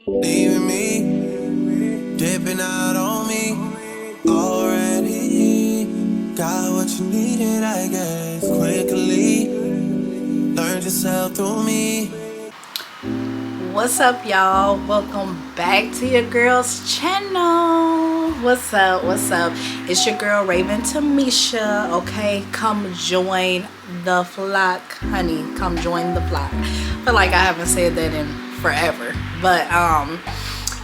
Leaving me, dipping out on me already. Got what you needed, I guess. Quickly learned yourself through me. What's up, y'all? Welcome back to your girl's channel. What's up? It's your girl Raven Tamisha. Okay, come join the flock, honey. Come join the flock. I feel like I haven't said that in forever, but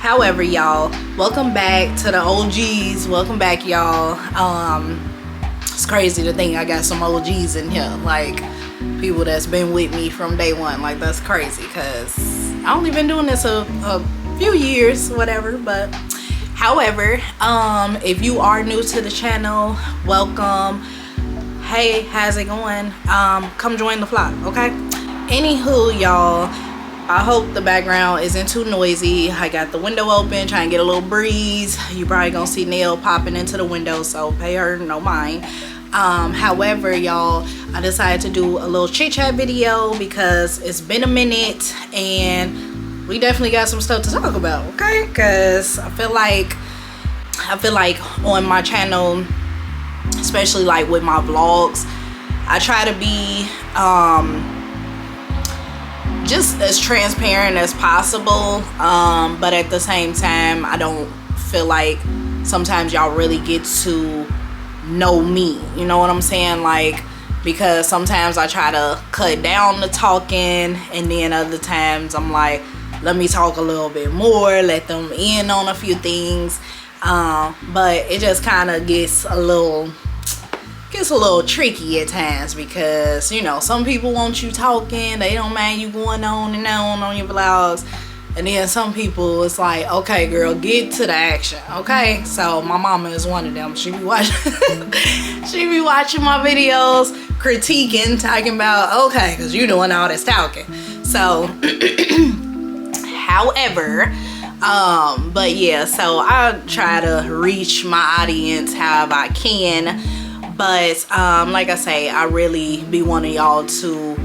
however, y'all, welcome back to the OGs. Welcome back, y'all. It's crazy to think I got some OGs in here, like people that's been with me from day one. Like, that's crazy, because I only been doing this a few years, whatever. But however, if you are new to the channel, welcome. Hey, how's it going? Come join the flock, okay? Anywho, y'all, I hope the background isn't too noisy. I got the window open, trying to get a little breeze. You probably gonna see Nail popping into the window, so pay her no mind. However, y'all, I decided to do a little chit chat video because it's been a minute and we definitely got some stuff to talk about, okay? Because I feel like on my channel, especially like with my vlogs, I try to be just as transparent as possible, but at the same time, I don't feel like sometimes y'all really get to know me, you know what I'm saying? Like, because sometimes I try to cut down the talking, and then other times I'm like, let me talk a little bit more, let them in on a few things, but it just kind of gets a little tricky at times, because, you know, some people want you talking, they don't mind you going on and on your vlogs, and then some people, it's like, okay girl, get to the action, okay? So my mama is one of them. She be watching my videos, critiquing, talking about, okay, because you doing all this talking. So however, but yeah, so I try to reach my audience however I can. But like I say, I really be wanting y'all to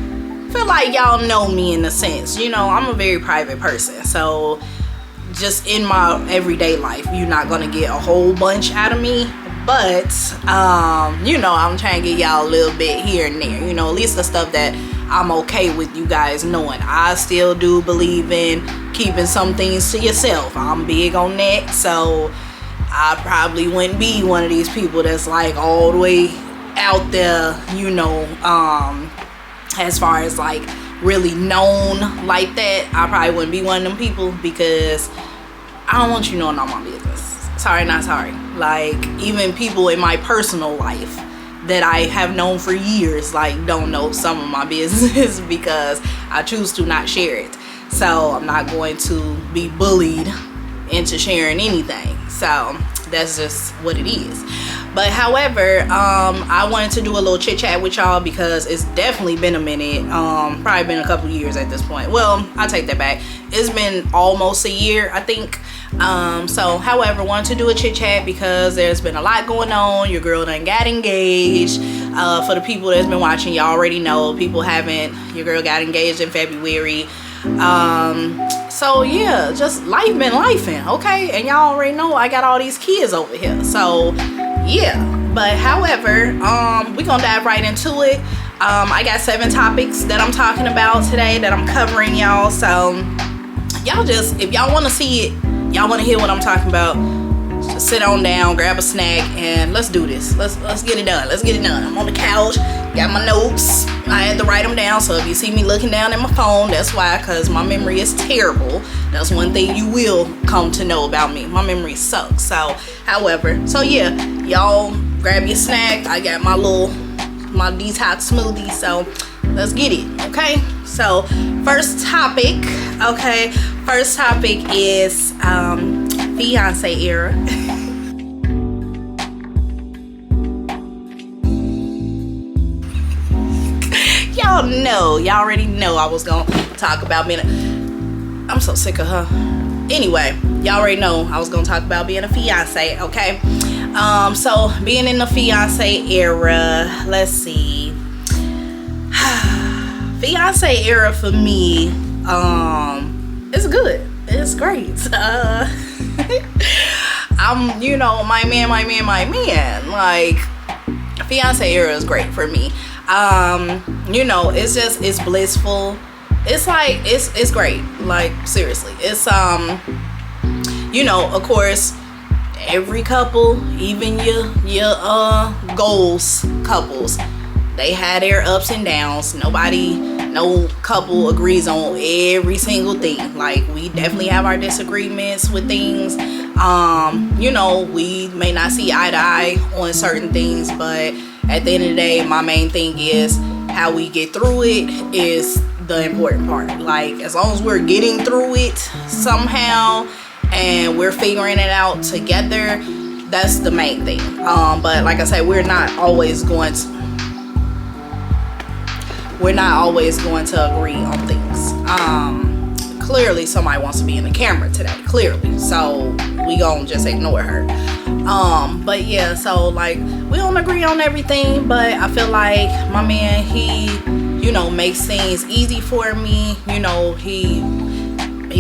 feel like y'all know me in a sense. You know, I'm a very private person, so just in my everyday life, you're not gonna get a whole bunch out of me. But you know, I'm trying to get y'all a little bit here and there. You know, at least the stuff that I'm okay with you guys knowing. I still do believe in keeping some things to yourself. I'm big on that, so I probably wouldn't be one of these people that's like all the way out there, you know, as far as like really known like that. I probably wouldn't be one of them people, because I don't want you knowing all my business. Sorry, not sorry. Like, even people in my personal life that I have known for years, like, don't know some of my business because I choose to not share it. So I'm not going to be bullied into sharing anything. So that's just what it is. But however, I wanted to do a little chit chat with y'all because it's definitely been a minute. Probably been a couple years at this point. Well, I take that back. It's been almost a year, I think. So however, wanted to do a chit chat because there's been a lot going on. Your girl done got engaged. For the people that's been watching, y'all already know. People haven't. Your girl got engaged in February. So yeah, just life been lifing, okay? And y'all already know I got all these kids over here. So yeah, but however, we gonna dive right into it. I got 7 topics that I'm talking about today that I'm covering, y'all. So y'all just, if y'all want to see it, y'all want to hear what I'm talking about, just sit on down, grab a snack, and let's do this. Let's get it done. Let's get it done. I'm on the couch, got my notes. I had to write them down, so if you see me looking down at my phone, that's why, because my memory is terrible. That's one thing you will come to know about me. My memory sucks. So however, so yeah, y'all grab your snack. I got my detox smoothie, so let's get it, okay? So first topic is fiancé era. Y'all already know I was gonna talk about being I'm so sick of her. Anyway, y'all already know I was gonna talk about being a fiance, okay? So being in the fiancé era, let's see. Fiancé era for me, it's good. is great. I'm, you know, my man. Like, Fiancé Era is great for me. You know, it's blissful. It's like, it's great. Like, seriously. It's, you know, of course, every couple, even your goals couples, they had their ups and downs. No couple agrees on every single thing. Like, we definitely have our disagreements with things. You know, we may not see eye to eye on certain things, but at the end of the day, my main thing is how we get through it is the important part. Like, as long as we're getting through it somehow and we're figuring it out together, that's the main thing. But like I said, we're not always going to agree on things. Clearly somebody wants to be in the camera today, clearly, so we gonna just ignore her. But yeah, so like, we don't agree on everything, but I feel like my man, he, you know, makes things easy for me. You know, he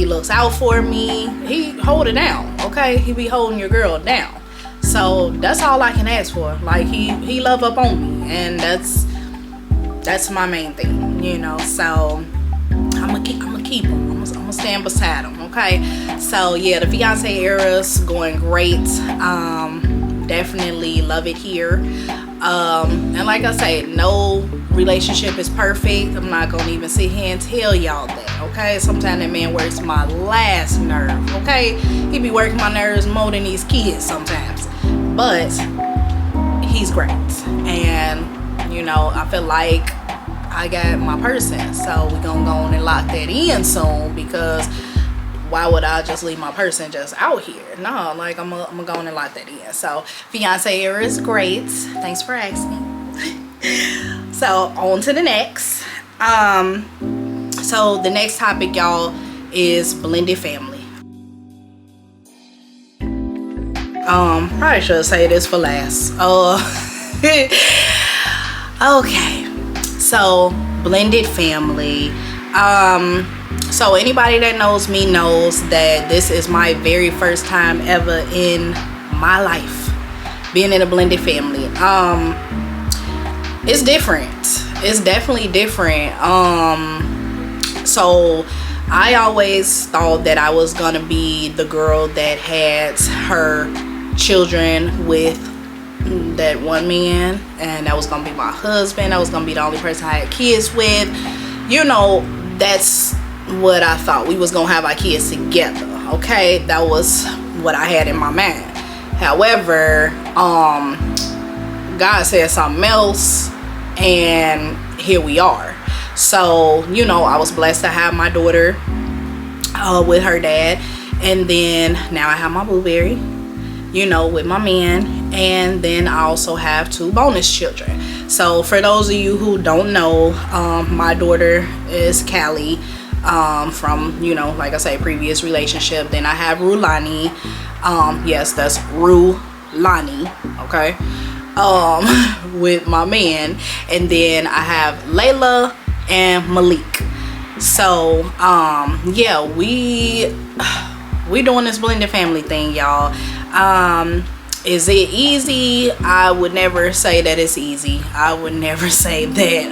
looks out for me. He hold it down, okay? He be holding your girl down. So that's all I can ask for. Like, he love up on me, and that's my main thing, you know. So I'm gonna keep him. I'm gonna stand beside him, okay? So yeah, the Fiancé Era's going great. Definitely love it here. And like I say, no relationship is perfect. I'm not gonna even sit here and tell y'all that, okay? Sometimes that man works my last nerve, okay? He be working my nerves more than these kids sometimes, but he's great. And you know, I feel like I got my person, so we're gonna go on and lock that in soon, because why would I just leave my person just out here? No, like, I'm gonna go on and lock that in. So Fiancé Era is great. Thanks for asking. So on to the next. So the next topic, y'all, is blended family. Probably should say this for last. Okay, so blended family. So anybody that knows me knows that this is my very first time ever in my life being in a blended family. It's different. It's definitely different. So I always thought that I was gonna be the girl that had her children with that one man, and that was gonna be my husband. That was gonna be the only person I had kids with. You know, that's what I thought. We was gonna have our kids together, okay? That was what I had in my mind. However, God said something else, and here we are. So, you know, I was blessed to have my daughter with her dad, and then now I have my blueberry, you know, with my man, and then I also have 2 bonus children. So for those of you who don't know, my daughter is Callie, from, you know, like I say, previous relationship. Then I have Rulani. Yes, that's Rulani, okay, with my man. And then I have Layla and Malik. So yeah, we doing this blended family thing, y'all. Is it easy? I would never say that it's easy. I would never say that.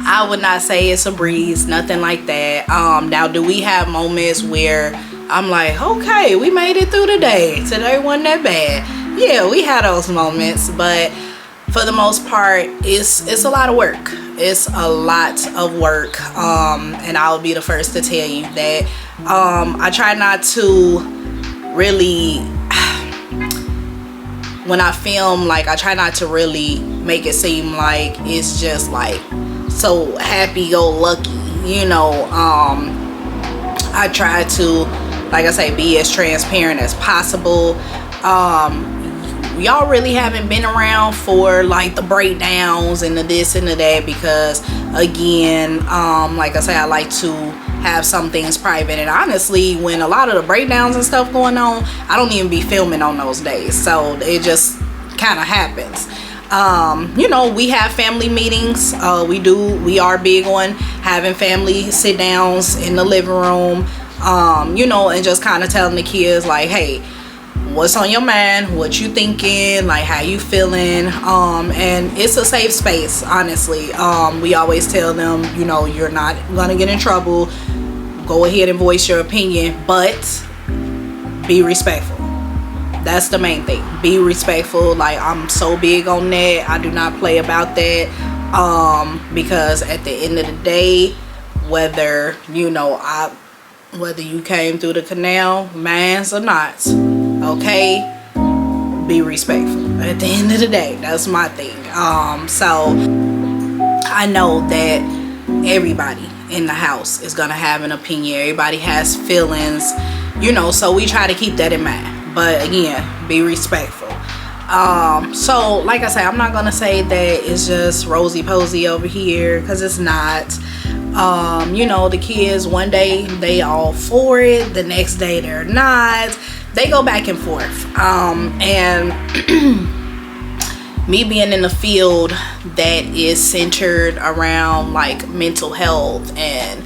I would not say it's a breeze, nothing like that. Now, do we have moments where I'm like, okay, we made it through the day. Today wasn't that bad. Yeah, we had those moments, but for the most part, it's a lot of work. It's a lot of work, and I'll be the first to tell you that. I try not to really, when I film, like, I try not to really make it seem like it's just like so happy-go-lucky, you know. I try to, like I say, be as transparent as possible. Y'all really haven't been around for like the breakdowns and the this and the that, because again, like I say, I like to have some things private, and honestly, when a lot of the breakdowns and stuff going on, I don't even be filming on those days, so it just kind of happens. You know, we have family meetings. We are big on having family sit downs in the living room, you know, and just kind of telling the kids like, hey, what's on your mind, what you thinking, like how you feeling, and it's a safe space, honestly. We always tell them, you know, you're not gonna get in trouble, go ahead and voice your opinion, but be respectful. That's the main thing. Be respectful. Like, I'm so big on that. I do not play about that, because at the end of the day, whether, you know, whether you came through the canal, mans or not, okay, be respectful. At the end of the day, that's my thing. So I know that everybody in the house is gonna have an opinion. Everybody has feelings, you know, so we try to keep that in mind. But again, be respectful. So like I say, I'm not gonna say that it's just rosy posy over here, because it's not. You know, the kids, one day they all for it, the next day they're not. They go back and forth. And me being in the field that is centered around like mental health and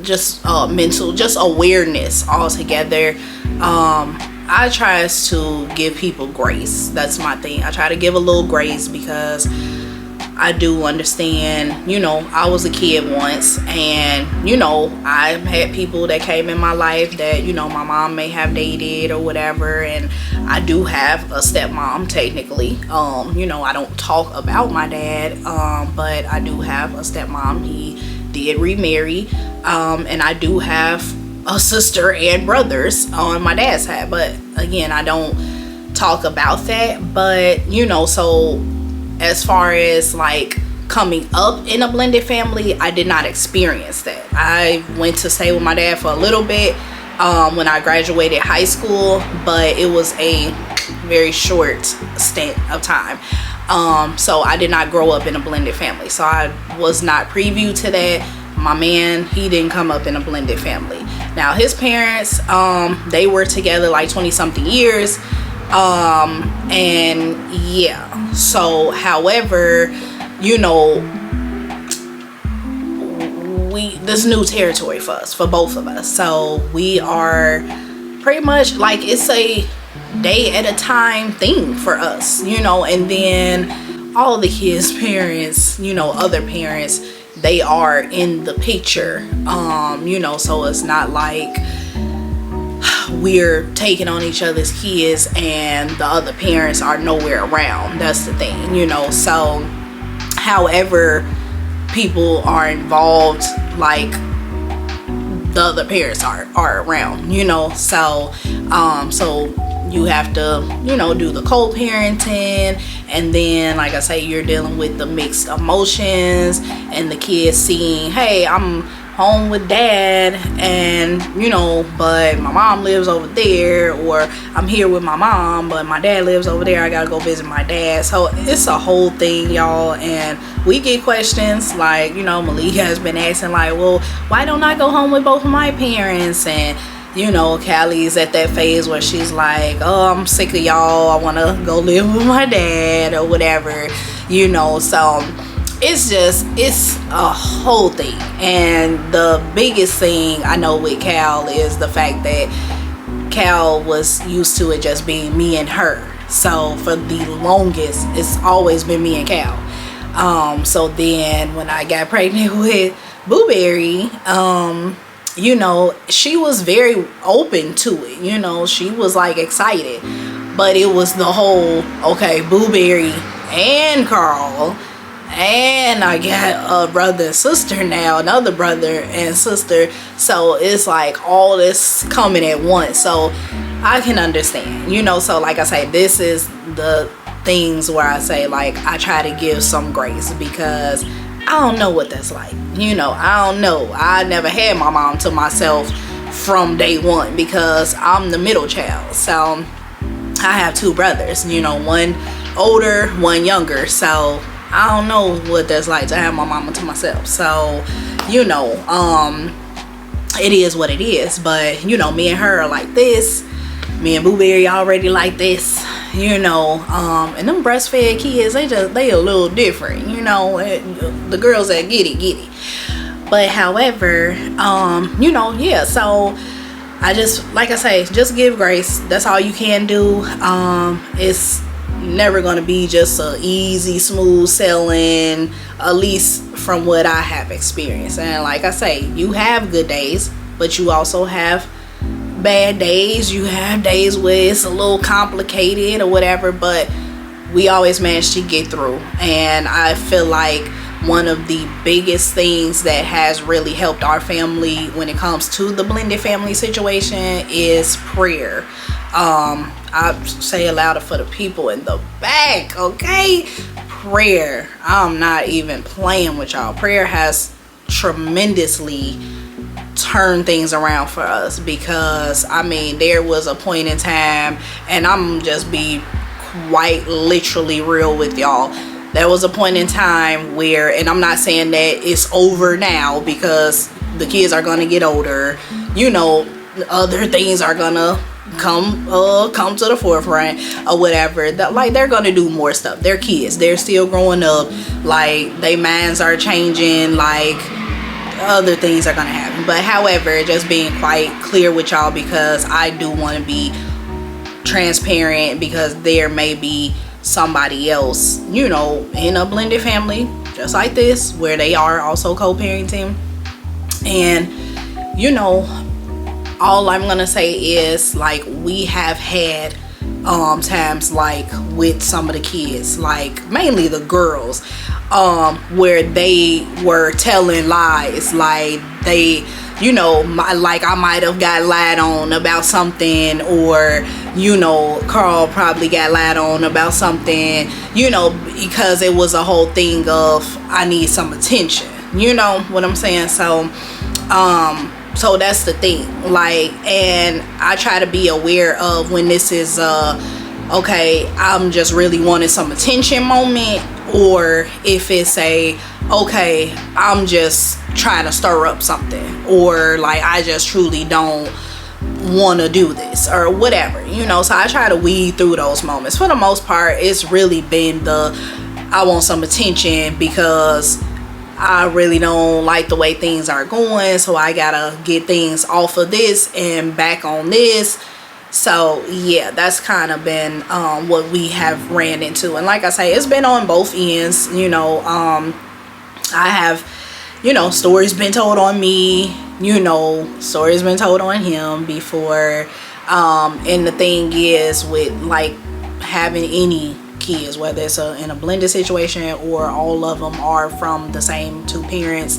just awareness altogether, I try to give people grace. That's my thing. I try to give a little grace, because I do understand, you know, I was a kid once, and, you know, I've had people that came in my life that, you know, my mom may have dated or whatever, and I do have a stepmom technically. You know, I don't talk about my dad, but I do have a stepmom. He did remarry, and I do have a sister and brothers on my dad's side, but again, I don't talk about that. But, you know, so as far as like coming up in a blended family, I did not experience that. I went to stay with my dad for a little bit when I graduated high school, but it was a very short stint of time. So I did not grow up in a blended family, so I was not privy to that. My man, he didn't come up in a blended family. Now his parents, they were together like 20 something years, and yeah. So however, you know, this new territory for us, for both of us. So we are pretty much like, it's a day at a time thing for us, you know. And then all the kids' parents, you know, other parents, they are in the picture, you know, so it's not like we're taking on each other's kids and the other parents are nowhere around. That's the thing, you know. So however people are involved, like the other parents are around, you know. So so you have to, you know, do the co-parenting, and then like I say, you're dealing with the mixed emotions and the kids seeing, hey, I'm home with dad, and you know, but my mom lives over there, or I'm here with my mom but my dad lives over there, I gotta go visit my dad. So it's a whole thing, y'all. And we get questions like, you know, Malika has been asking like, well, why don't I go home with both of my parents? And you know, Callie's at that phase where she's like, oh, I'm sick of y'all, I want to go live with my dad or whatever, you know. So it's a whole thing. And the biggest thing I know with Cal is the fact that Cal was used to it just being me and her. So for the longest, it's always been me and Cal. So then when I got pregnant with Blueberry, you know, she was very open to it, you know. She was like excited, but it was the whole, okay, Blueberry and Carl, and I got a brother and sister now, another brother and sister. So it's like all this coming at once. So I can understand, you know. So like I say, this is the things where I say like I try to give some grace, because I don't know what that's like, you know. I don't know. I never had my mom to myself from day one, because I'm the middle child. So I have two brothers, you know, one older, one younger. So I don't know what that's like to have my mama to myself. So, you know, it is what it is. But, you know, me and her are like this. Me and Blueberry already like this. you know, and them breastfed kids, they a little different, you know. The girls that get it. But however, you know, yeah, so I just, like I say, just give grace. That's all you can do. It's never gonna be just a easy, smooth sailing, at least from what I have experienced. And like I say, you have good days, but you also have bad days. You have days where it's a little complicated or whatever, but we always manage to get through. And I feel like one of the biggest things that has really helped our family when it comes to the blended family situation is prayer. I say it louder for the people in the back, okay? Prayer. I'm not even playing with y'all. Prayer has tremendously turned things around for us, because I mean, there was a point in time, and I'm just be quite literally real with y'all, there was a point in time where, and I'm not saying that it's over now, because the kids are gonna get older, you know, other things are gonna come to the forefront or whatever, that like they're gonna do more stuff. They're kids, they're still growing up, like their minds are changing, like other things are gonna happen. But however, just being quite clear with y'all, because I do want to be transparent, because there may be somebody else, you know, in a blended family just like this, where they are also co-parenting. And you know, all I'm gonna say is, like, we have had times like with some of the kids, like mainly the girls, where they were telling lies, like they, you know, like I might have got lied on about something, or you know, Carl probably got lied on about something, you know, because it was a whole thing of I need some attention, you know what I'm saying? So that's the thing, like, and I try to be aware of when this is okay, I'm just really wanting some attention moment, or if it's okay, I'm just trying to stir up something, or like I just truly don't want to do this or whatever, you know. So I try to weed through those moments. For the most part, it's really been I want some attention, because I really don't like the way things are going, so I gotta get things off of this and back on this. So yeah, that's kind of been what we have ran into. And like I say, it's been on both ends, you know. I have, you know, stories been told on me, you know, stories been told on him before. And the thing is, with like having any kids, whether it's in a blended situation or all of them are from the same two parents,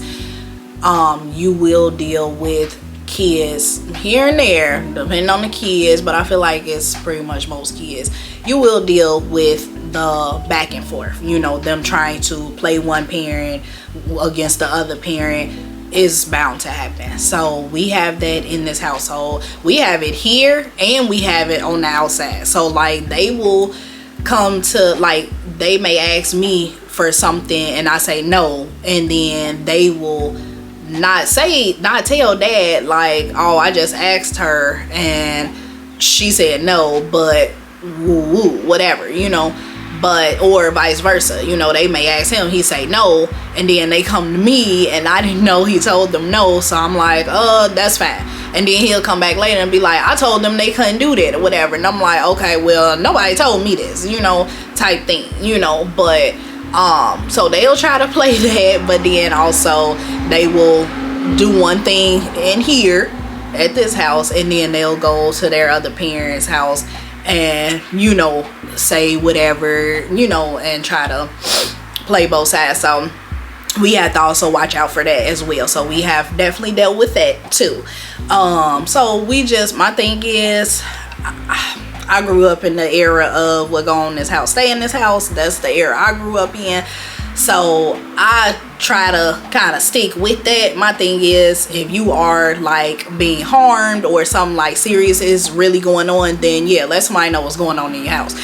you will deal with kids here and there, depending on the kids, but I feel like it's pretty much most kids. You will deal with the back and forth, you know, them trying to play one parent against the other parent is bound to happen. So we have that in this household. We have it here and we have it on the outside. So like they will come to, like, they may ask me for something and I say no, and then they will not tell dad like, oh, I just asked her and she said no, but woo, whatever, you know. But, or vice versa, you know, they may ask him, he say no, and then they come to me and I didn't know he told them no, so I'm like, that's fine. And then he'll come back later and be like, I told them they couldn't do that or whatever. And I'm like, okay, well, nobody told me this, you know, type thing, you know. But so they'll try to play that, but then also they will do one thing in here at this house, and then they'll go to their other parents' house and, you know, say whatever, you know, and try to play both sides. So we have to also watch out for that as well. So we have definitely dealt with that too. So we just, my thing is, I grew up in the era of what go on in this house, stay in this house. That's the era I grew up in. So I try to kind of stick with that. My thing is, if you are like being harmed or something like serious is really going on, then yeah, let somebody know what's going on in your house.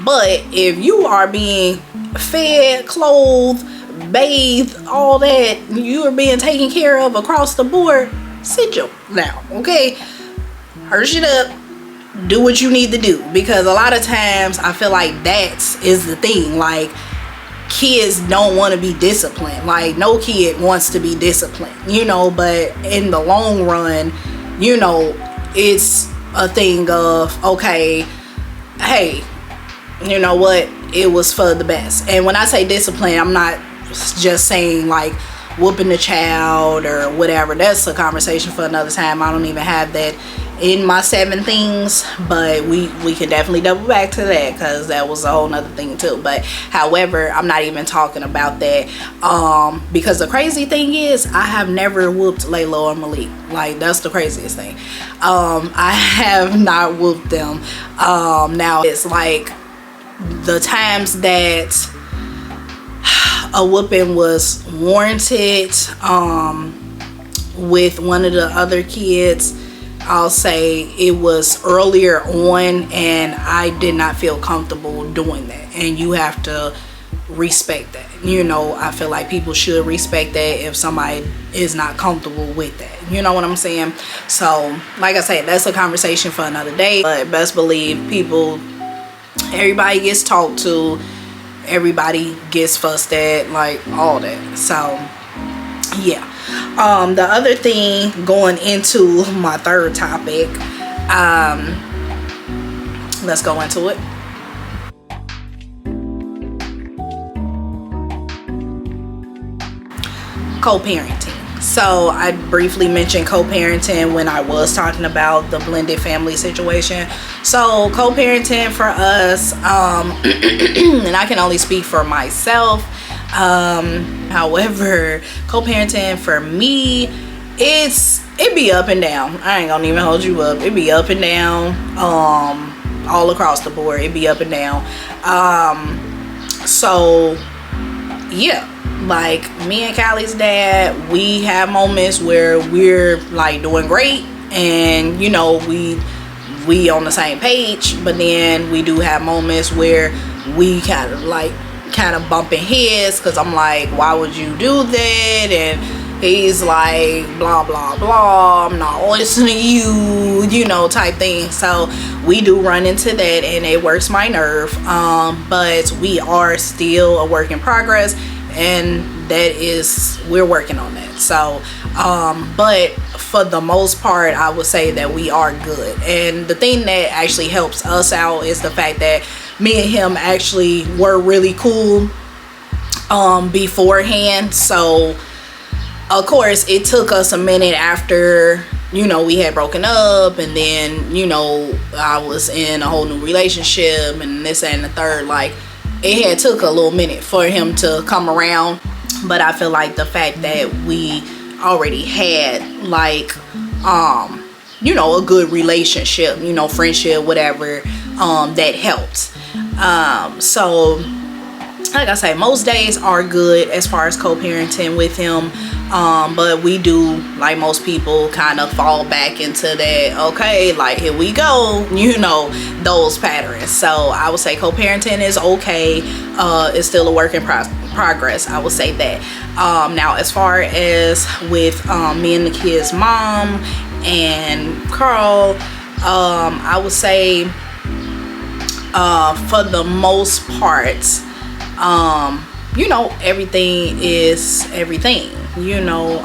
But if you are being fed, clothed, bathed, all that, you are being taken care of across the board, sit your down, okay? Hush it up. do what you need to do, because a lot of times I feel like that is the thing. Like, kids don't want to be disciplined. Like, no kid wants to be disciplined, you know, but in the long run, you know, it's a thing of, okay, hey, you know what, it was for the best. And when I say discipline, I'm not just saying like whooping the child or whatever. That's a conversation for another time. I don't even have that in my 7 things, but we can definitely double back to that, because that was a whole nother thing too. But however, I'm not even talking about that, because the crazy thing is, I have never whooped Layla or Malik. Like, that's the craziest thing. I have not whooped them. Now it's like the times that a whooping was warranted, with one of the other kids, I'll say it was earlier on, and I did not feel comfortable doing that. And you have to respect that. You know, I feel like people should respect that if somebody is not comfortable with that. You know what I'm saying? So, like I said, that's a conversation for another day. But best believe people, everybody gets talked to, everybody gets fussed at, like all that. So, yeah. The other thing, going into my third topic, let's go into it. Co-parenting. So I briefly mentioned co-parenting when I was talking about the blended family situation. So co-parenting for us, and I can only speak for myself, however, co-parenting for me, it be up and down. I ain't gonna even hold you up. It be up and down, all across the board. It be up and down. So yeah, like me and Callie's dad, we have moments where we're like doing great, and you know, we on the same page. But then we do have moments where we kind of bumping heads, because I'm like, why would you do that? And he's like, blah blah blah, I'm not listening to you, you know, type thing. So we do run into that, and it works my nerve, but we are still a work in progress, and that is, we're working on that. So but for the most part, I would say that we are good. And the thing that actually helps us out is the fact that me and him actually were really cool beforehand. So of course it took us a minute after, you know, we had broken up, and then, you know, I was in a whole new relationship and this and the third. Like, it had took a little minute for him to come around. But I feel like the fact that we already had like you know, a good relationship, you know, friendship, whatever, that helped. So like I say, most days are good as far as co-parenting with him, but we do, like most people, kind of fall back into that, okay, like here we go, you know, those patterns. So I would say co-parenting is okay. It's still a work in progress, I would say that. Now as far as with me and the kids' mom and Carl, I would say for the most part, you know, everything is everything, you know,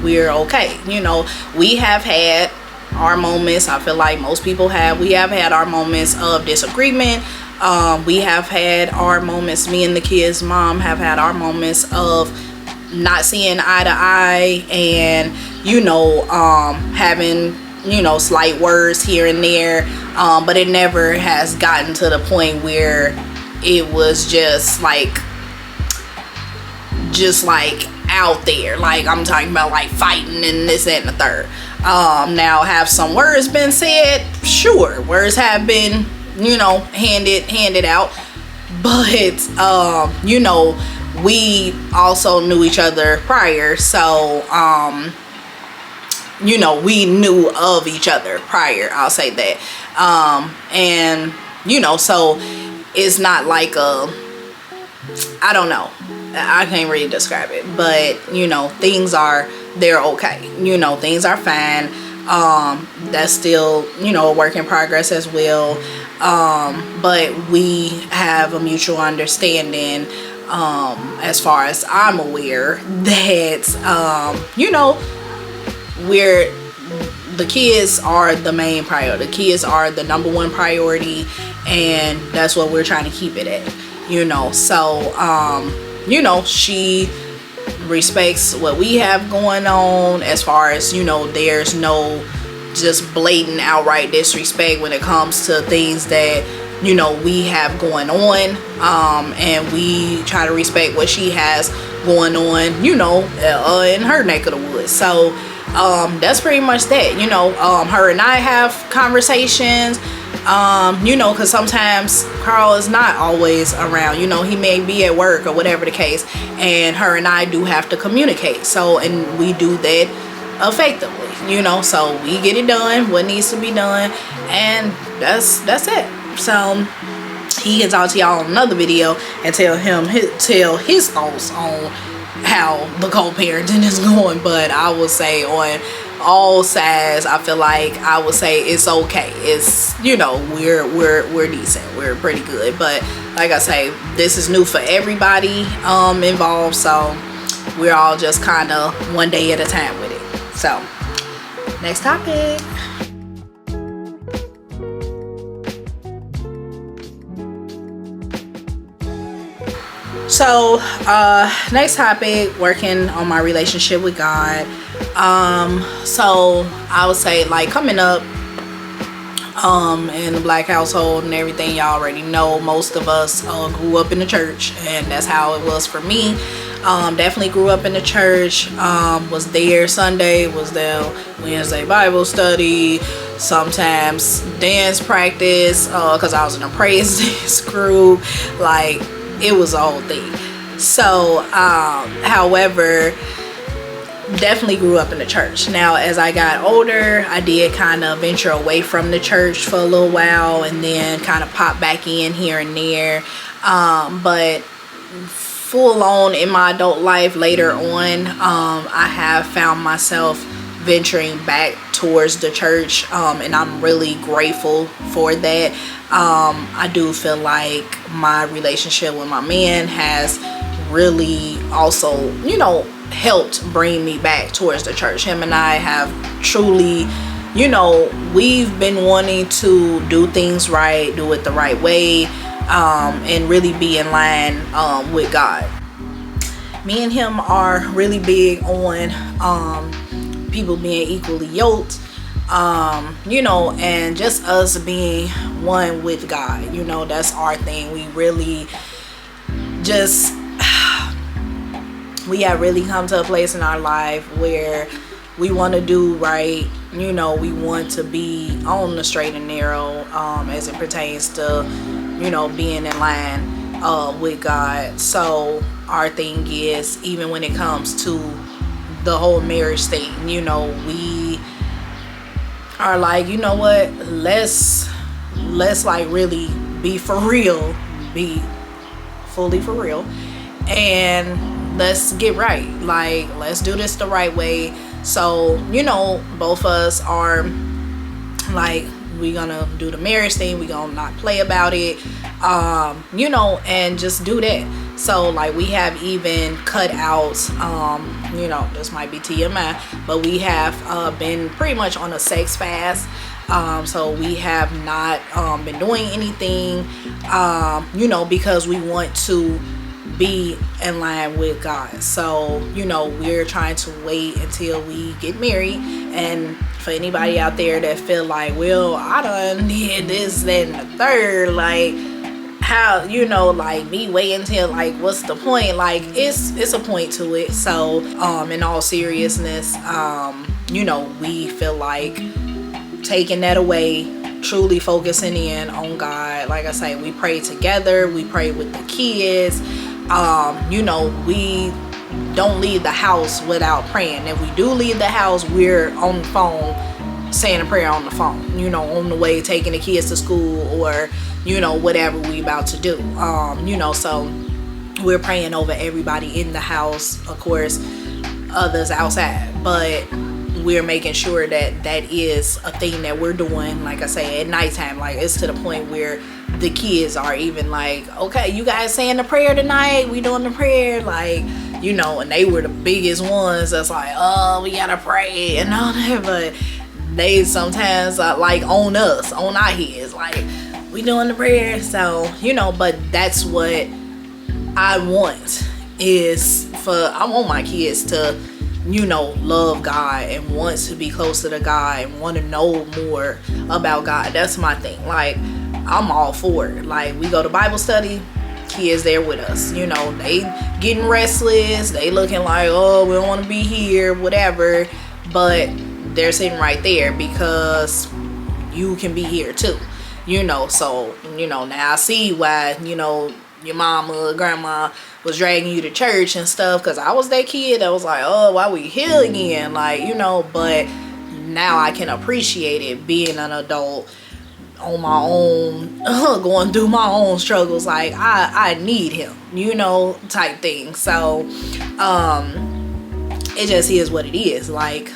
we're okay. You know, we have had our moments. I feel like most people have. We have had our moments of disagreement. We have had our moments, me and the kids' mom have had our moments of not seeing eye to eye, and, you know, having, you know, slight words here and there, but it never has gotten to the point where it was just like out there, like I'm talking about like fighting and this that, and the third. Now, have some words been said? Sure, words have been, you know, handed out, but you know, we also knew each other prior, so you know, we knew of each other prior, I'll say that. And, you know, so it's not like a, I don't know, I can't really describe it, but, you know, they're okay, you know, things are fine. That's still, you know, a work in progress as well. But we have a mutual understanding, as far as I'm aware, that, you know, we're, the kids are the main priority. The kids are the number one priority, and that's what we're trying to keep it at, you know. So, you know, she respects what we have going on, as far as, you know, there's no just blatant outright disrespect when it comes to things that, you know, we have going on, and we try to respect what she has going on, you know, in her neck of the woods. So that's pretty much that, you know. Her and I have conversations, you know, because sometimes Carl is not always around, you know, he may be at work or whatever the case, and her and I do have to communicate. So, and we do that effectively, you know. So we get it done, what needs to be done, and that's it. So he can talk to y'all on another video and tell his thoughts on how the co-parenting is going. But I would say on all sides, I feel like I would say it's okay. It's, you know, we're decent, we're pretty good. But like I say, this is new for everybody involved, so we're all just kind of one day at a time with it. So next topic. So next topic, working on my relationship with God. So I would say, like, coming up in the Black household and everything, y'all already know, most of us grew up in the church, and that's how it was for me. Definitely grew up in the church, was there Sunday, was there Wednesday Bible study, sometimes dance practice, because I was in a praise dance group. Like, it was a whole thing. So however, definitely grew up in the church. Now, as I got older, I did kind of venture away from the church for a little while, and then kind of pop back in here and there. But full on in my adult life later on, I have found myself venturing back towards the church, and I'm really grateful for that. I do feel like my relationship with my man has really also, you know, helped bring me back towards the church. Him and I have truly, you know, we've been wanting to do things right, do it the right way, and really be in line with God. Me and him are really big on people being equally yoked, you know, and just us being one with God. You know, that's our thing. We really just we have really come to a place in our life where we want to do right. You know, we want to be on the straight and narrow, as it pertains to, you know, being in line with God. So our thing is, even when it comes to the whole marriage thing, you know, we are like, you know what, let's like really be for real, be fully for real, and let's get right. Like, let's do this the right way. So, you know, both of us are like, we gonna do the marriage thing, we gonna not play about it, you know, and just do that. So, like, we have even cut out, you know, this might be TMI, but we have been pretty much on a sex fast. So we have not been doing anything, you know, because we want to be in line with God. So, you know, we're trying to wait until we get married. And for anybody out there that feel like, well, I done did this, that, and the third, like, how, you know, like, me wait until, like, what's the point? Like, it's a point to it. So in all seriousness, you know, we feel like taking that away, truly focusing in on God. Like I say, we pray together, we pray with the kids. You know, we don't leave the house without praying. If we do leave the house, we're on the phone saying a prayer on the phone, you know, on the way taking the kids to school, or, you know, whatever we about to do. You know, so we're praying over everybody in the house, of course, others outside. But we're making sure that that is a thing that we're doing, like I say, at nighttime. Like, it's to the point where the kids are even like, okay, you guys saying the prayer tonight? We doing the prayer? Like, you know, and they were the biggest ones that's like, oh, we gotta pray and all that. But they sometimes like on us, on our heads, like, we doing the prayer. So, you know, but that's what I want, I want my kids to, you know, love God and want to be closer to God and want to know more about God. That's my thing. Like, I'm all for it. Like, we go to Bible study, kids there with us. You know, they getting restless. They looking like, oh, we don't want to be here, whatever. But they're sitting right there because you can be here too. You know, so, you know, now I see why, you know, your mama, grandma was dragging you to church and stuff, because I was that kid that was like, oh, why we here again? Like, you know, but now I can appreciate it, being an adult on my own, going through my own struggles. Like, I need him, you know, type thing. So it just is what it is. Like,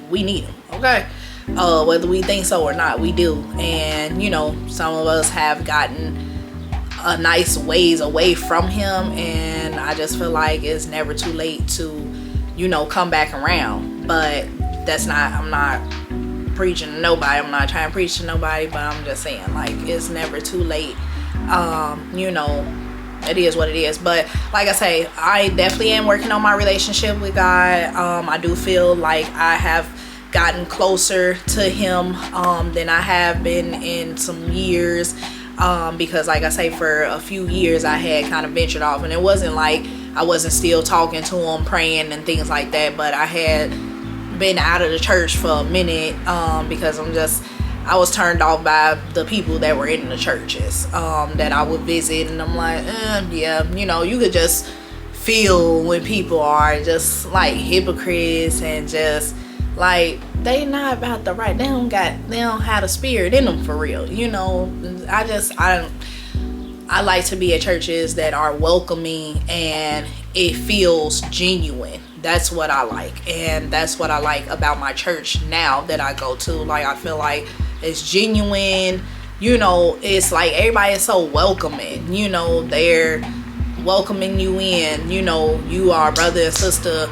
we need him, okay? Whether we think so or not, we do. And, you know, some of us have gotten a nice ways away from him, and I just feel like it's never too late to, you know, come back around. But that's not, I'm not preaching to nobody, I'm not trying to preach to nobody, but I'm just saying, like, it's never too late. You know, it is what it is. But like I say, I definitely am working on my relationship with God. I do feel like I have gotten closer to him than I have been in some years. Because like I say, for a few years I had kind of ventured off, and it wasn't like I wasn't still talking to him, praying and things like that, but I had been out of the church for a minute because I was turned off by the people that were in the churches that I would visit, and I'm like, yeah, you know, you could just feel when people are just like hypocrites and just like, they not about the right, they don't have the spirit in them for real, you know. I like to be at churches that are welcoming and it feels genuine. That's what I like, and that's what I like about my church now that I go to. Like, I feel like it's genuine, you know. It's like everybody is so welcoming, you know. They're welcoming you in, you know, you are brother and sister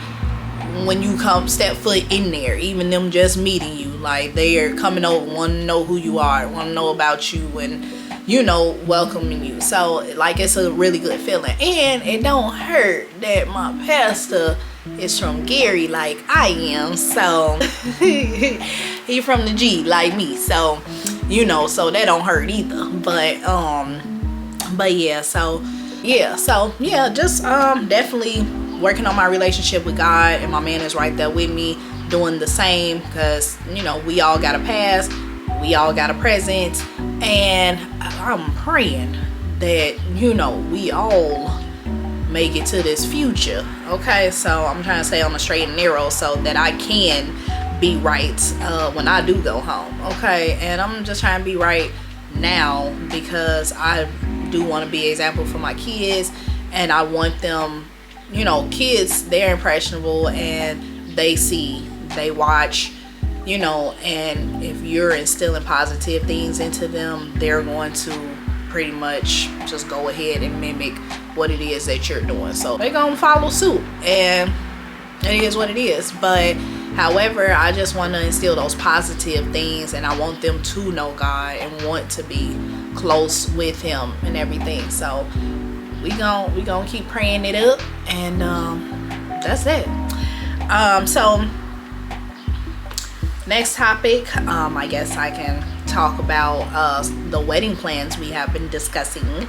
when you come step foot in there. Even them just meeting you, like, they are coming over, want to know who you are, want to know about you, and, you know, welcoming you. So, like, it's a really good feeling. And it don't hurt that my pastor is from Gary like I am, so he from the G like me, so, you know, so that don't hurt either. But yeah, so yeah, just definitely working on my relationship with God, and my man is right there with me doing the same, because, you know, we all got a past, we all got a present, and I'm praying that, you know, we all make it to this future, okay? So I'm trying to stay on the straight and narrow so that I can be right when I do go home, okay? And I'm just trying to be right now because I do want to be an example for my kids, and I want them, you know, kids, they're impressionable, and they see, they watch, you know, and if you're instilling positive things into them, they're going to pretty much just go ahead and mimic what it is that you're doing. So they're gonna follow suit, and it is what it is. But however, I just want to instill those positive things, and I want them to know God and want to be close with him and everything. So we gonna keep praying it up, and that's it. So next topic, I guess I can talk about the wedding plans we have been discussing.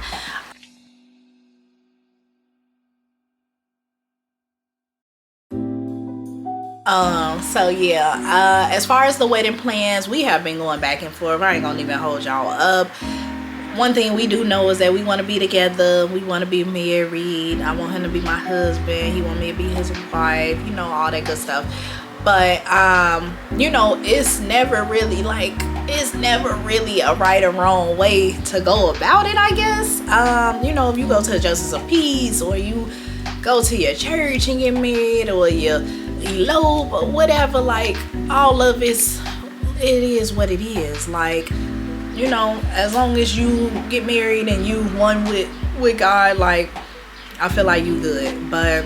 So yeah, as far as the wedding plans, we have been going back and forth. I ain't gonna even hold y'all up. One thing we do know is that we want to be together, we want to be married. I want him to be my husband, he want me to be his wife, you know, all that good stuff. But you know, it's never really a right or wrong way to go about it, I guess. You know, if you go to the Justice of Peace, or you go to your church and get married, or you elope or whatever, like, all of it is what it is. Like, you know, as long as you get married and you one with God, like, I feel like you good. But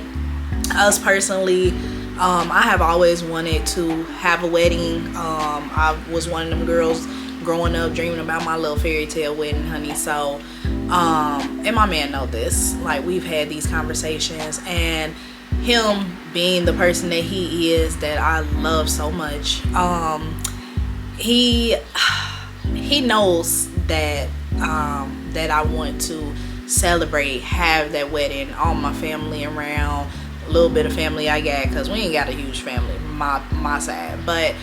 us personally, I have always wanted to have a wedding. I was one of them girls growing up dreaming about my little fairy tale wedding, honey. So and my man know this, like, we've had these conversations, and him being the person that he is, that I love so much, he knows that that I want to celebrate, have that wedding, all my family around, a little bit of family I got, because we ain't got a huge family, my side, but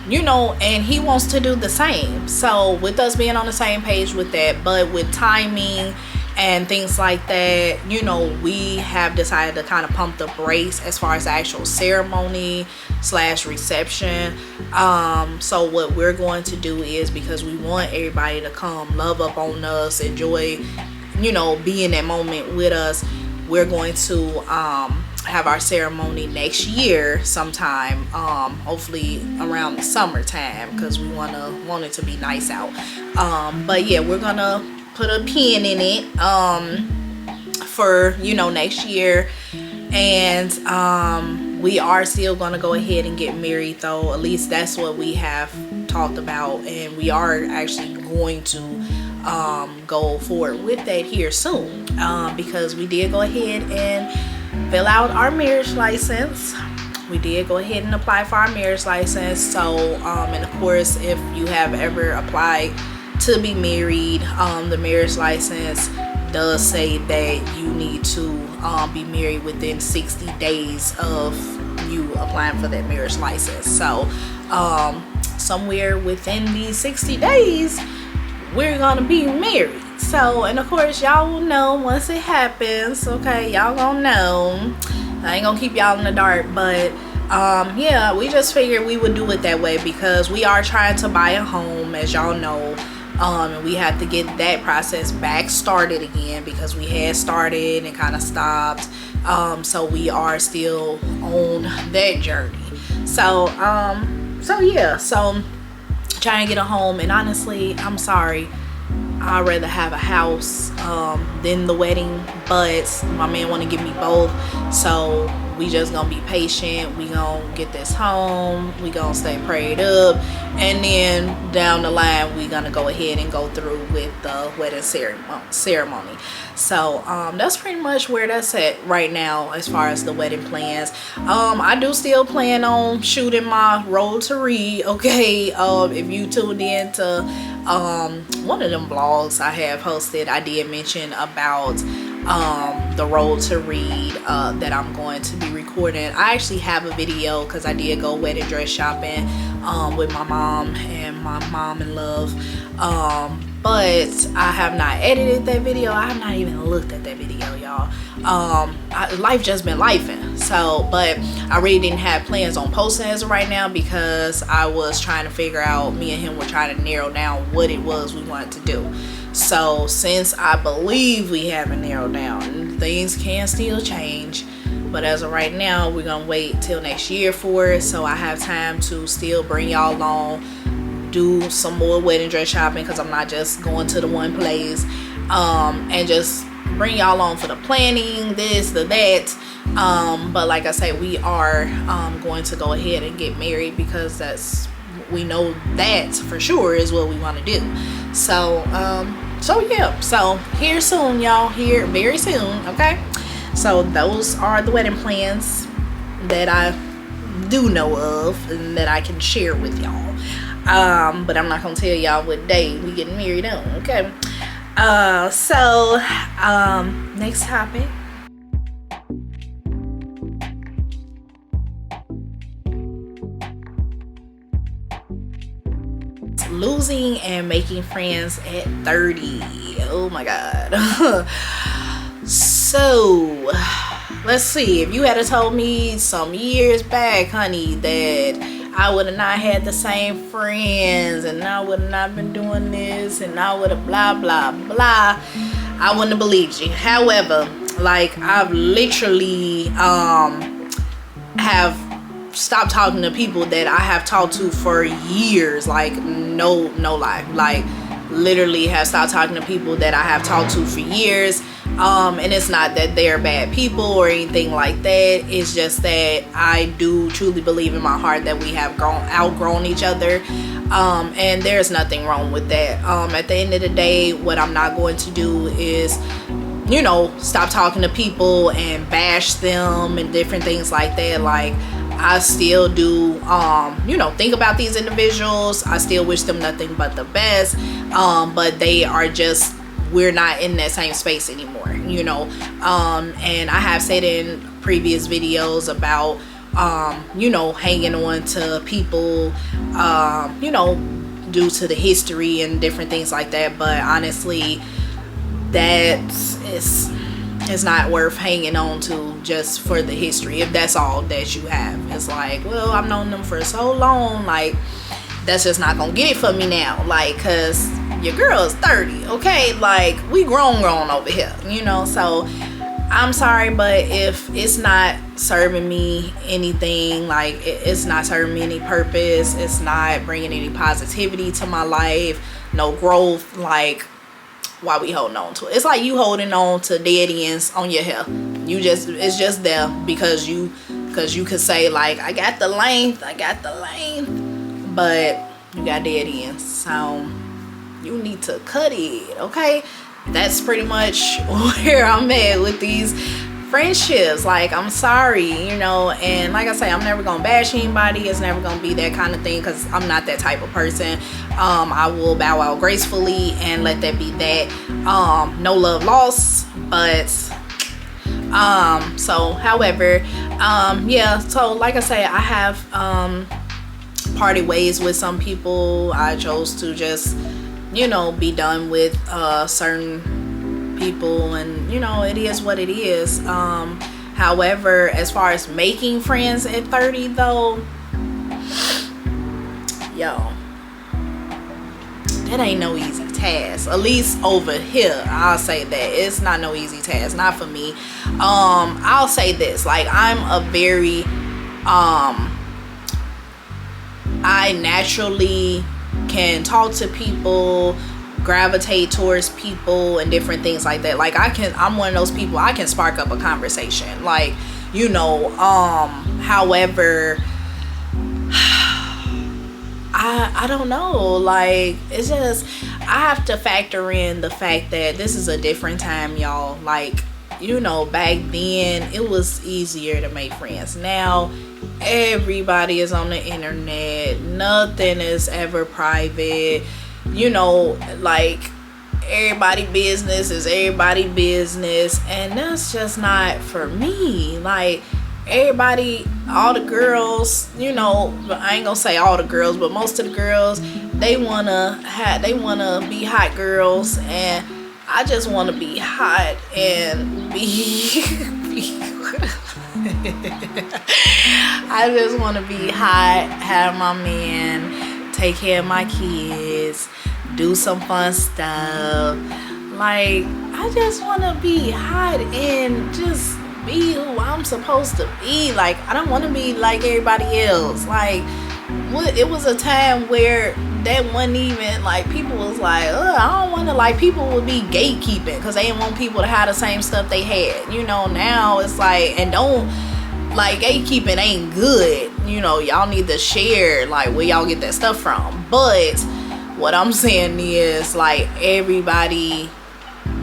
you know, and he wants to do the same. So with us being on the same page with that, but with timing and things like that, you know, we have decided to kind of pump the brakes as far as the actual ceremony / reception. So what we're going to do is, because we want everybody to come love up on us, enjoy, you know, be in that moment with us, we're going to have our ceremony next year sometime, hopefully around the summertime, because we want it to be nice out. But yeah, we're gonna put a pin in it for, you know, next year. And we are still gonna go ahead and get married, though. At least that's what we have talked about, and we are actually going to go forward with that here soon, because we did go ahead and fill out our marriage license. We did go ahead and apply for our marriage license. So and of course, if you have ever applied to be married, the marriage license does say that you need to be married within 60 days of you applying for that marriage license. So somewhere within these 60 days, we're gonna be married. So, and of course, y'all will know once it happens. Okay, y'all gonna know. I ain't gonna keep y'all in the dark, but yeah, we just figured we would do it that way, because we are trying to buy a home, as y'all know, and we have to get that process back started again, because we had started and kind of stopped. So we are still on that journey. So yeah, so trying to get a home. And honestly, I'm sorry, I'd rather have a house than the wedding, but my man want to give me both. So we just gonna be patient. We gonna get this home, we gonna stay prayed up, and then down the line we gonna go ahead and go through with the wedding ceremony. So that's pretty much where that's at right now as far as the wedding plans. I do still plan on shooting my road to read. Okay, if you tuned in to one of them vlogs I have posted, I did mention about the road to read that I'm going to be recording. I actually have a video, because I did go wedding dress shopping with my mom and my mom in love, but I have not edited that video. I have not even looked at that video, y'all. Life just been lifing. So, but I really didn't have plans on posting as of right now, because I was trying to figure out, me and him were trying to narrow down what it was we wanted to do. So since I believe we haven't narrowed down, things can still change, but as of right now, we're gonna wait till next year for it, so I have time to still bring y'all along, do some more wedding dress shopping, because I'm not just going to the one place, and just bring y'all on for the planning, this, the that. But like I say, we are going to go ahead and get married, because we know that for sure is what we want to do. So yeah, so here soon, y'all, here very soon. Okay, so those are the wedding plans that I do know of and that I can share with y'all, but I'm not gonna tell y'all what day we getting married on. Okay, so next topic. Losing and making friends at 30. Oh my god. So let's see, if you had told me some years back, honey, that I would have not had the same friends, and I would have not been doing this, and I would have blah blah blah, I wouldn't have believed you. However, like, I've literally have stopped talking to people that I have talked to for years. Like, no lie. Like, literally have stopped talking to people that I have talked to for years. And it's not that they're bad people or anything like that. It's just that I do truly believe in my heart that we have outgrown each other. And there's nothing wrong with that. At the end of the day, what I'm not going to do is, you know, stop talking to people and bash them and different things like that. Like, I still do, you know, think about these individuals. I still wish them nothing but the best. But they are just, we're not in that same space anymore, you know. And I have said in previous videos about, you know, hanging on to people, you know, due to the history and different things like that. But honestly, it's not worth hanging on to just for the history, if that's all that you have. It's like, well, I've known them for so long, like, that's just not gonna get it for me now. Like, cause your girl is 30, okay? Like, we grown over here, you know. So I'm sorry, but if it's not serving me anything, like, it's not serving me any purpose, it's not bringing any positivity to my life, no growth, like, why we holding on to it? It's like you holding on to dead ends on your hair. It's just there because you could say, like, I got the length, but you got dead ends, so you need to cut it, okay? That's pretty much where I'm at with these friendships. Like, I'm sorry, you know. And like I say, I'm never gonna bash anybody. It's never gonna be that kind of thing, because I'm not that type of person. I will bow out gracefully and let that be that. No love lost. But so however, yeah, so like I say, I have parted ways with some people. I chose to just, you know, be done with certain people, and you know, it is what it is. However, as far as making friends at 30 though, yo, that ain't no easy task. At least over here, I'll say that it's not no easy task, not for me. I'll say this, like, I'm a very I naturally can talk to people, gravitate towards people and different things like that. Like, I'm one of those people, I can spark up a conversation, like, you know. However, I don't know, like, it's just, I have to factor in the fact that this is a different time, y'all. Like, you know, back then it was easier to make friends. Now everybody is on the internet, nothing is ever private, you know. Like, everybody business is everybody business, and that's just not for me. Like, everybody, all the girls, you know, I ain't gonna say all the girls, but most of the girls, they wanna be hot girls, and I just want to be hot and be I just want to be hot, have my man, take care of my kids, do some fun stuff. Like, I just want to be hot and just be who I'm supposed to be. Like, I don't want to be like everybody else. Like, it was a time where that wasn't even, like, people was like, I don't want to, like, people would be gatekeeping because they didn't want people to have the same stuff they had, you know. Now it's like, and don't, like, gatekeeping ain't good, you know. Y'all need to share, like, where y'all get that stuff from. But what I'm saying is, like, everybody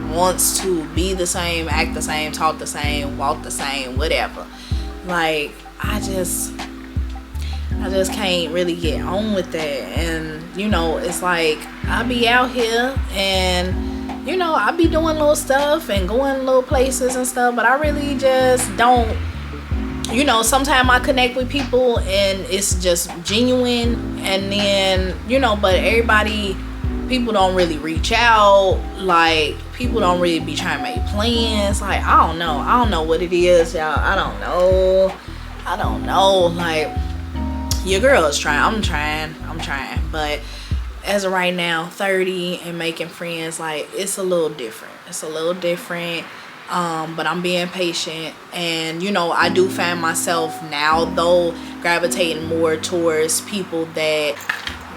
wants to be the same, act the same, talk the same, walk the same, whatever. Like, I just can't really get on with that. And, you know, it's like, I be out here and, you know, I be doing little stuff and going little places and stuff, but I really just don't, you know. Sometimes I connect with people and it's just genuine, and then, you know, but people don't really reach out. Like, people don't really be trying to make plans. Like, I don't know what it is, y'all. I don't know. Like, your girl is trying. I'm trying. But as of right now, 30 and making friends, like, it's a little different. but I'm being patient. And you know, I do find myself now though gravitating more towards people that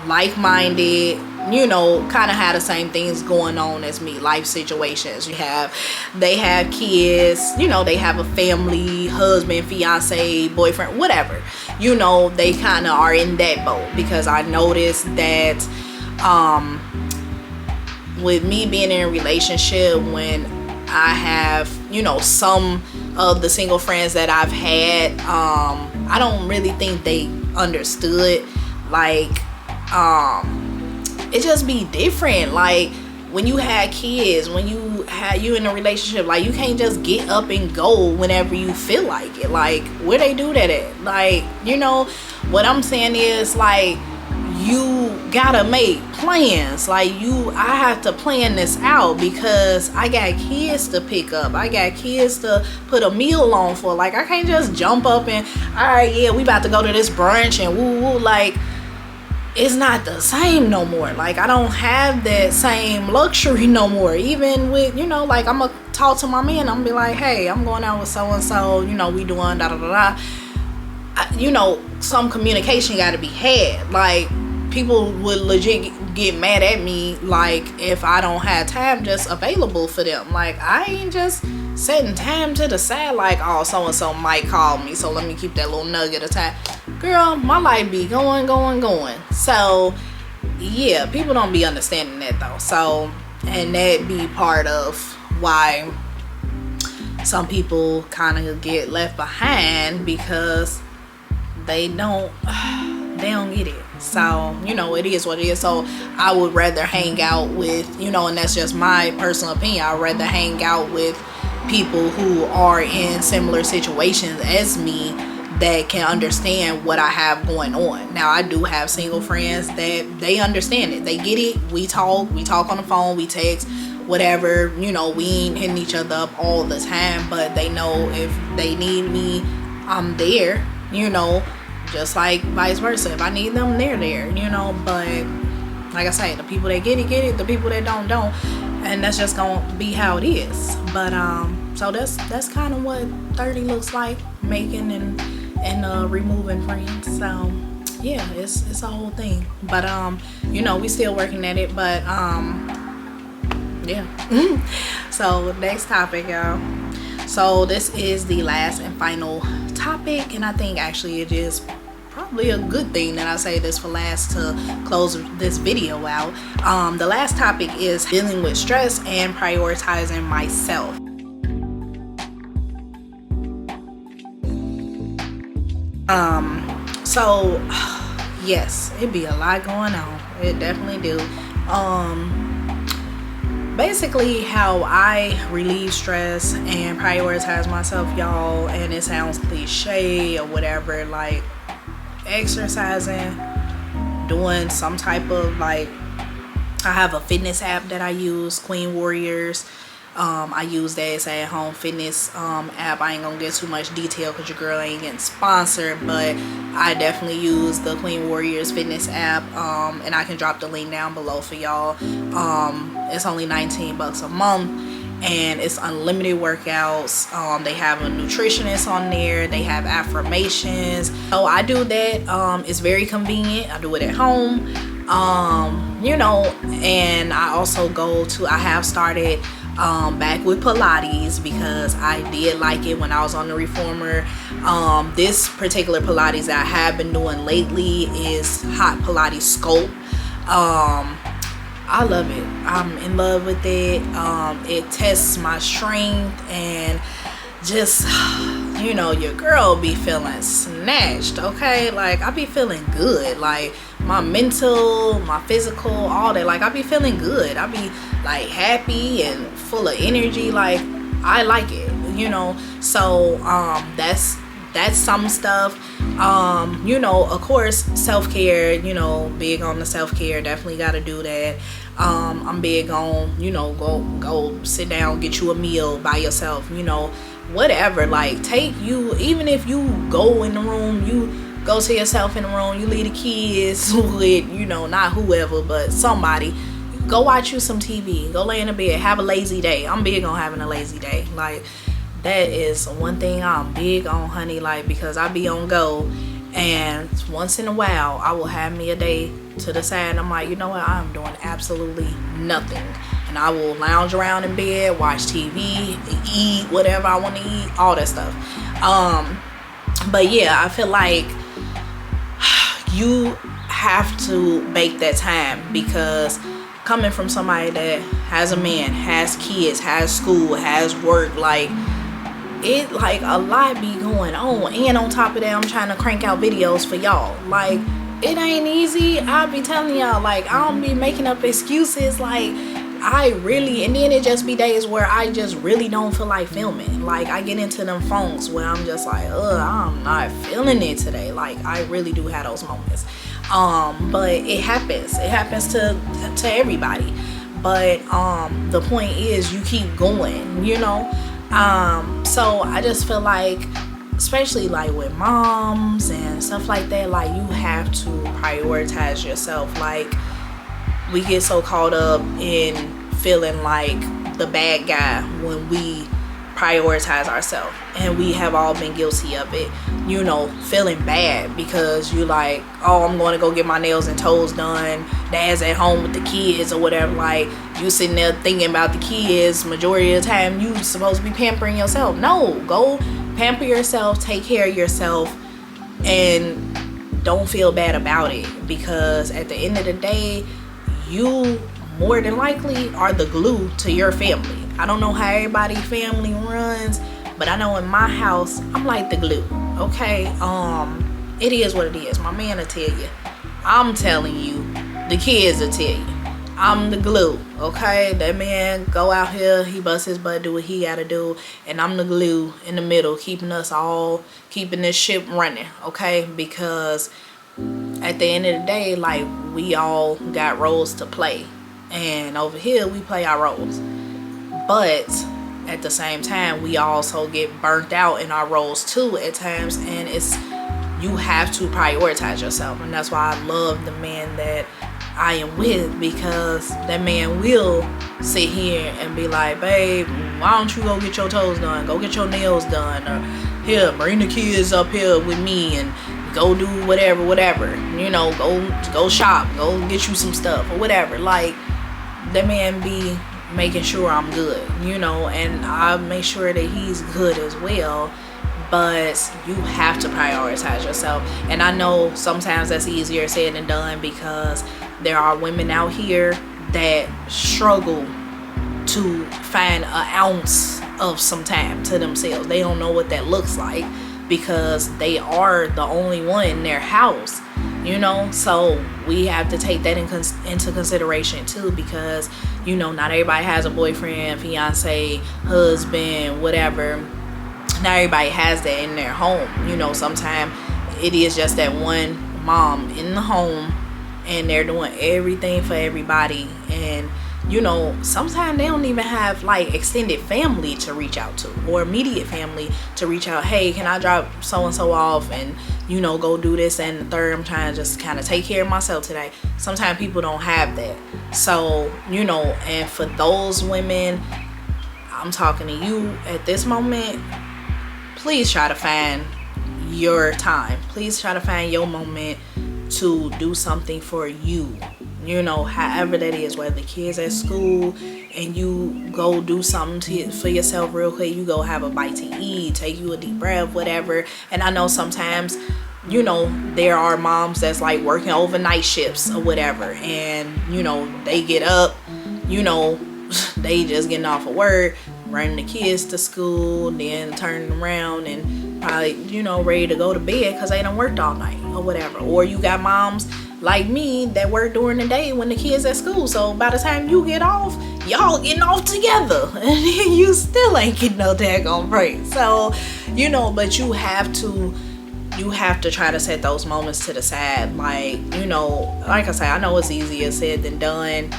like-minded, you know, kind of have the same things going on as me, life situations. They have kids, you know, they have a family, husband, fiance, boyfriend, whatever, you know, they kind of are in that boat. Because I noticed that with me being in a relationship, when I have, you know, some of the single friends that I've had, I don't really think they understood, like, it just be different. Like, when you had kids, when you in a relationship, like, you can't just get up and go whenever you feel like it. Like, where they do that at? Like, you know, what I'm saying is, like, you gotta make plans. Like, I have to plan this out, because I got kids to pick up, I got kids to put a meal on for. Like, I can't just jump up and, all right, yeah, we about to go to this brunch and woo woo. Like, it's not the same no more. Like, I don't have that same luxury no more. Even with, you know, like, I'm gonna talk to my man, I'm gonna be like, hey, I'm going out with so and so, you know, we doing da da da da. You know, some communication got to be had. Like, people would legit get mad at me, like, if I don't have time just available for them. Like, I ain't just setting time to the side, like, oh, so and so might call me, so let me keep that little nugget of time. Girl, my life be going. So yeah, people don't be understanding that though. So, and that be part of why some people kind of get left behind, because they don't get it. So, you know, it is what it is. So I would rather hang out with, you know, and that's just my personal opinion, I'd rather hang out with people who are in similar situations as me, that can understand what I have going on. Now, I do have single friends that they understand it, they get it. We talk on the phone, we text, whatever, you know, we ain't hitting each other up all the time, but they know if they need me, I'm there, you know, just like vice versa. If I need them, they're there, you know. But like I say, the people that get it, the people that don't, and that's just gonna be how it is. But so that's kind of what 30 looks like, making and removing friends. So yeah, it's a whole thing. But you know, we still working at it. But yeah. So next topic, y'all. So this is the last and final topic, and I think actually it is probably a good thing that I say this for last to close this video out. The last topic is dealing with stress and prioritizing myself. So yes, it be a lot going on. It definitely do. Basically how I relieve stress and prioritize myself, y'all, and it sounds cliche or whatever, like exercising, doing some type of, like, I have a fitness app that I use, Queen Warriors. I use that as a home fitness app. I ain't gonna get too much detail because your girl ain't getting sponsored, but I definitely use the Queen Warriors fitness app, and I can drop the link down below for y'all. It's only $19 a month, and it's unlimited workouts. They have a nutritionist on there, they have affirmations. So I do that. It's very convenient. I do it at home, you know. And I also I have started back with Pilates, because I did like it when I was on the reformer. This particular Pilates that I have been doing lately is hot Pilates sculpt. I love it. I'm in love with it. It tests my strength, and just, you know, your girl be feeling snatched, okay? Like, I be feeling good. Like, my mental, my physical, all that. Like, I be feeling good. I be, like, happy and full of energy. Like, I like it, you know? So, that's some stuff. You know, of course, self-care, you know, big on the self-care. Definitely got to do that. I'm big on, you know, go sit down, get you a meal by yourself, you know, whatever. Like, even if you go in the room, you go to yourself in the room, you leave the kids with, you know, not whoever, but somebody, you go watch you some TV, go lay in the bed, have a lazy day. I'm big on having a lazy day. Like, that is one thing I'm big on, honey, like, because I be on go, and once in a while I will have me a day to the side, and I'm like, you know what, I'm doing absolutely nothing, and I will lounge around in bed, watch TV, eat whatever I want to eat, all that stuff. But yeah, I feel like you have to make that time, because coming from somebody that has a man, has kids, has school, has work, like, it, like, a lot be going on, and on top of that, I'm trying to crank out videos for y'all. Like, it ain't easy. I'll be telling y'all, like, I don't be making up excuses. Like, I really, and then it just be days where I just really don't feel like filming. Like, I get into them phones where I'm just like, I'm not feeling it today. Like, I really do have those moments. But it happens to everybody. But the point is, you keep going, you know. So I just feel like, especially like with moms and stuff like that, like, you have to prioritize yourself. Like, we get so caught up in feeling like the bad guy when we prioritize ourselves, and we have all been guilty of it, you know, feeling bad because you like, oh, I'm going to go get my nails and toes done, dad's at home with the kids or whatever. Like, you sitting there thinking about the kids, majority of the time you supposed to be pampering yourself. No, go pamper yourself, take care of yourself, and don't feel bad about it, because at the end of the day, you more than likely are the glue to your family. I don't know how everybody's family runs, but I know in my house, I'm like the glue, okay? It is what it is. My man will tell you. I'm telling you. The kids will tell you. I'm the glue, okay? That man go out here, he bust his butt, do what he gotta do, and I'm the glue in the middle, keeping this ship running, okay? Because at the end of the day, like, we all got roles to play, and over here we play our roles. But at the same time, we also get burnt out in our roles too at times, and you have to prioritize yourself. And that's why I love the man that I am with, because that man will sit here and be like, babe, why don't you go get your toes done, go get your nails done, or here, bring the kids up here with me and go do whatever, you know, go shop, go get you some stuff or whatever. Like, that man be making sure I'm good, you know, and I make sure that he's good as well. But you have to prioritize yourself. And I know sometimes that's easier said than done, because there are women out here that struggle to find an ounce of some time to themselves. They don't know what that looks like, because they are the only one in their house, you know. So we have to take that into consideration too, because, you know, not everybody has a boyfriend, fiance, husband, whatever. Not everybody has that in their home, you know. Sometimes it is just that one mom in the home, and they're doing everything for everybody. And, you know, sometimes they don't even have like extended family to reach out to, or immediate family to reach out. Hey, can I drop so and so off and, you know, go do this and the third? I'm trying to just kind of take care of myself today. Sometimes people don't have that. So, you know, and for those women, I'm talking to you at this moment. Please try to find your time. Please try to find your moment to do something for you. You know, however that is, whether the kids at school and you go do something for yourself real quick, you go have a bite to eat, take you a deep breath, whatever. And I know sometimes, you know, there are moms that's like working overnight shifts or whatever, and, you know, they get up, you know, they just getting off of work, running the kids to school, then turning around and probably, you know, ready to go to bed because they done worked all night or whatever. Or you got moms like me that work during the day when the kids at school, so by the time you get off, y'all getting off together, and you still ain't getting no daggone break. So, you know, but you have to try to set those moments to the side. Like, you know, like I say, I know it's easier said than done.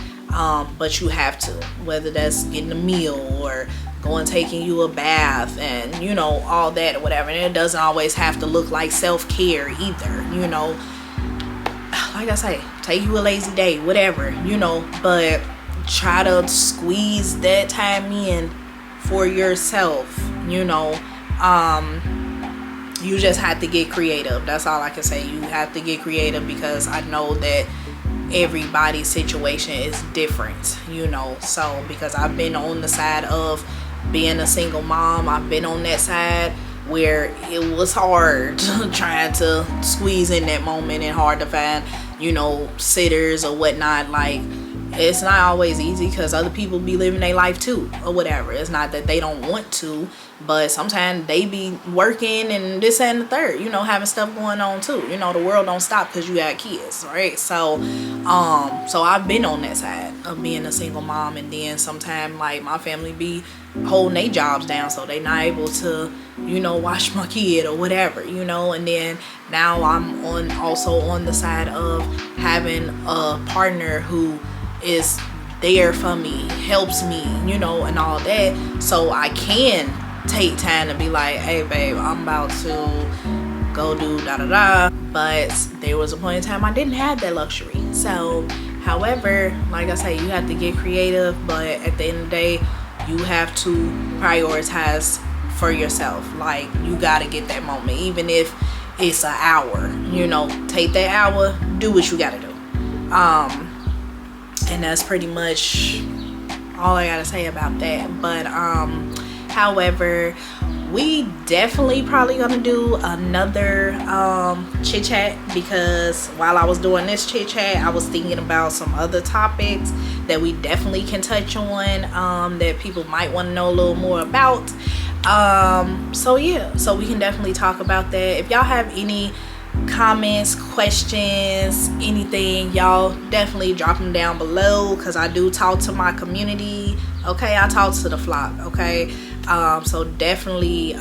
But you have to, whether that's getting a meal or going taking you a bath and, you know, all that or whatever. And it doesn't always have to look like self-care either, you know. Like I say, take you a lazy day, whatever, you know. But try to squeeze that time in for yourself. You know, you just have to get creative. That's all I can say. You have to get creative, because I know that everybody's situation is different, you know. So because I've been on the side of being a single mom, I've been on that side where it was hard trying to squeeze in that moment, and hard to find, you know, sitters or whatnot. Like, it's not always easy, because other people be living their life too or whatever. It's not that they don't want to, but sometimes they be working and this and the third, you know, having stuff going on too. You know, the world don't stop because you got kids, right? So so I've been on that side of being a single mom, and then sometimes like my family be holding their jobs down, so they not able to, you know, watch my kid or whatever, you know. And then now I'm also on the side of having a partner who is there for me, helps me, you know, and all that, so I can take time to be like, hey babe, I'm about to go do da da da. But there was a point in time I didn't have that luxury. So however, like I say, you have to get creative, but at the end of the day, you have to prioritize for yourself. Like, you gotta get that moment, even if it's an hour, you know, take that hour, do what you gotta do. And that's pretty much all I gotta say about that. But however, we definitely probably gonna do another chit chat, because while I was doing this chit chat, I was thinking about some other topics that we definitely can touch on, that people might want to know a little more about. So yeah, so we can definitely talk about that. If y'all have any comments, questions, anything, y'all definitely drop them down below, because I do talk to my community. Okay, I talk to the flock. Okay, so definitely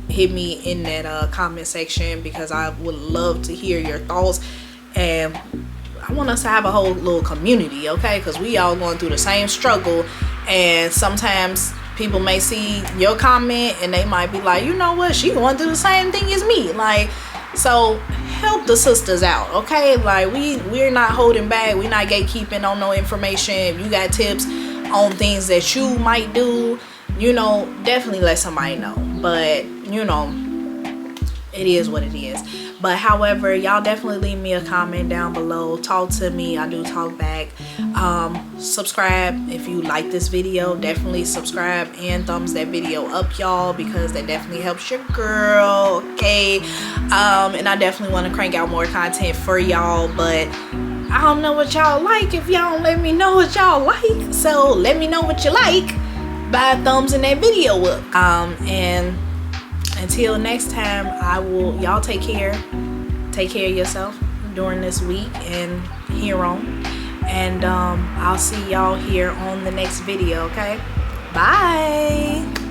hit me in that comment section, because I would love to hear your thoughts, and I want us to have a whole little community. Okay, because we all going through the same struggle, and sometimes people may see your comment and they might be like, you know what, she going through the same thing as me. Like, so help the sisters out, okay? Like, we're not holding back, we're not gatekeeping on no information. If you got tips on things that you might do, you know, definitely let somebody know. But you know, it is what it is. But however, y'all definitely leave me a comment down below, talk to me, I do talk back. Subscribe if you like this video, definitely subscribe and thumbs that video up, y'all, because that definitely helps your girl. Okay, and I definitely want to crank out more content for y'all, but I don't know what y'all like if y'all don't let me know what y'all like. So let me know what you like by thumbsing that video up. And until next time, y'all take care of yourself during this week and here on, and I'll see y'all here on the next video. Okay, bye.